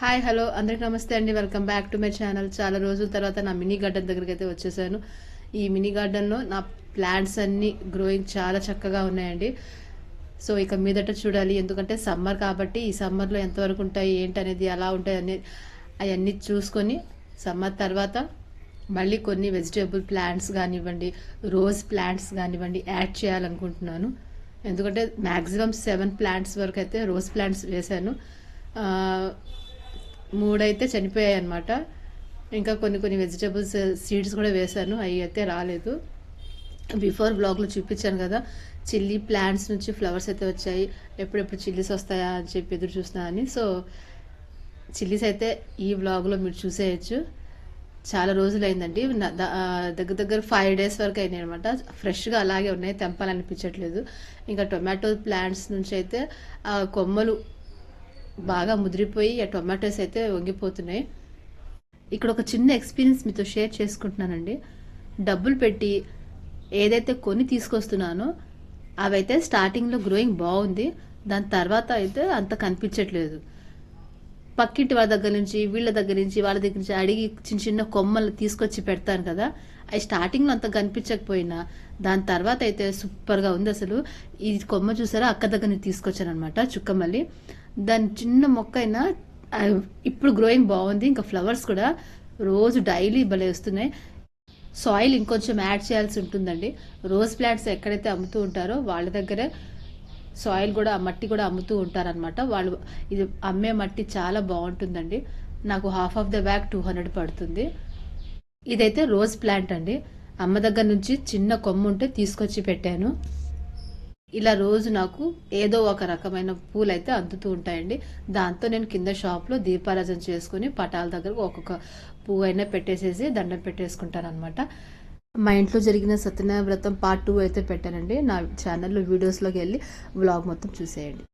Hi hello అందరికి నమస్తే అండి. Welcome back to my channel. చాలా రోజుల తర్వాత నా మినీ గార్డెన్ దగ్గరికి అయితే వచ్చేసాను. ఈ మినీ గార్డెన్లో నా ప్లాంట్స్ అన్నీ గ్రోయింగ్ చాలా చక్కగా ఉన్నాయండి. సో ఇక మీదట చూడాలి, ఎందుకంటే సమ్మర్ కాబట్టి ఈ సమ్మర్లో ఎంతవరకు ఉంటాయి ఏంటనేది ఎలా ఉంటాయి అవన్నీ చూసుకొని సమ్మర్ తర్వాత మళ్ళీ కొన్ని వెజిటేబుల్ ప్లాంట్స్ కానివ్వండి, రోజ్ ప్లాంట్స్ కానివ్వండి యాడ్ చేయాలనుకుంటున్నాను. ఎందుకంటే మ్యాక్సిమం 7 ప్లాంట్స్ వరకు అయితే రోజ్ ప్లాంట్స్ వేశాను. 3 అయితే చనిపోయాయి అనమాట. ఇంకా కొన్ని వెజిటేబుల్స్ సీడ్స్ కూడా వేశాను, అవి అయితే రాలేదు. బిఫోర్ బ్లాగ్లో చూపించాను కదా, చిల్లీ ప్లాంట్స్ నుంచి ఫ్లవర్స్ అయితే వచ్చాయి. ఎప్పుడెప్పుడు చిల్లీస్ వస్తాయా అని చెప్పి ఎదురు చూస్తున్నా అని. సో చిల్లీస్ అయితే ఈ బ్లాగ్లో మీరు చూసేయచ్చు. చాలా రోజులు అయిందండి, దగ్గర 5 days వరకు అయినాయి అనమాట. ఫ్రెష్గా అలాగే ఉన్నాయి, తెంపాలనిపించట్లేదు. ఇంకా టొమాటో ప్లాంట్స్ నుంచి అయితే కొమ్మలు బాగా ముదిరిపోయి ఆ టొమాటోస్ అయితే వంగిపోతున్నాయి. ఇక్కడ ఒక చిన్న ఎక్స్పీరియన్స్ మీతో షేర్ చేసుకుంటున్నానండి. డబ్బులు పెట్టి ఏదైతే కొని తీసుకొస్తున్నానో అవైతే స్టార్టింగ్లో గ్రోయింగ్ బాగుంది, దాని తర్వాత అయితే అంత కనిపించట్లేదు. పక్కింటి వాళ్ళ దగ్గర నుంచి వాళ్ళ దగ్గర నుంచి అడిగి చిన్న చిన్న కొమ్మలు తీసుకొచ్చి పెడతాను కదా, అవి స్టార్టింగ్లో అంత కనిపించకపోయినా దాని తర్వాత అయితే సూపర్గా ఉంది. అసలు ఈ కొమ్మ చూసారా, అక్క దగ్గర నుంచి తీసుకొచ్చాను అనమాట, చుక్కమల్లి. దాని చిన్న మొక్క అయినా ఇప్పుడు గ్రోయింగ్ బాగుంది. ఇంకా ఫ్లవర్స్ కూడా రోజు డైలీ భలే వస్తున్నాయి. సాయిల్ ఇంకొంచెం యాడ్ చేయాల్సి ఉంటుందండి. రోజ్ ప్లాంట్స్ ఎక్కడైతే అమ్ముతూ ఉంటారో వాళ్ళ దగ్గరే సాయిల్ కూడా, మట్టి కూడా అమ్ముతూ ఉంటారనమాట. వాళ్ళు ఇది అమ్మే మట్టి చాలా బాగుంటుందండి. నాకు హాఫ్ ఆఫ్ ద బ్యాగ్ 200 పడుతుంది. ఇదైతే రోజ్ ప్లాంట్ అండి. అమ్మ దగ్గర నుంచి చిన్న కొమ్మ ఉంటే తీసుకొచ్చి పెట్టాను. ఇలా రోజు నాకు ఏదో ఒక రకమైన పూలు అయితే అందుతూ ఉంటాయండి. దాంతో నేను కింద షాప్లో దీపారాజన చేసుకుని పటాల దగ్గర ఒక్కొక్క పువ్వు అయినా పెట్టేసేసి దండం పెట్టేసుకుంటాను అనమాట. మా ఇంట్లో జరిగిన సత్యనారాయణ వ్రతం పార్ట్ 2 అయితే పెట్టానండి. నా ఛానల్లో వీడియోస్లోకి వెళ్ళి వ్లాగ్ మొత్తం చూసేయండి.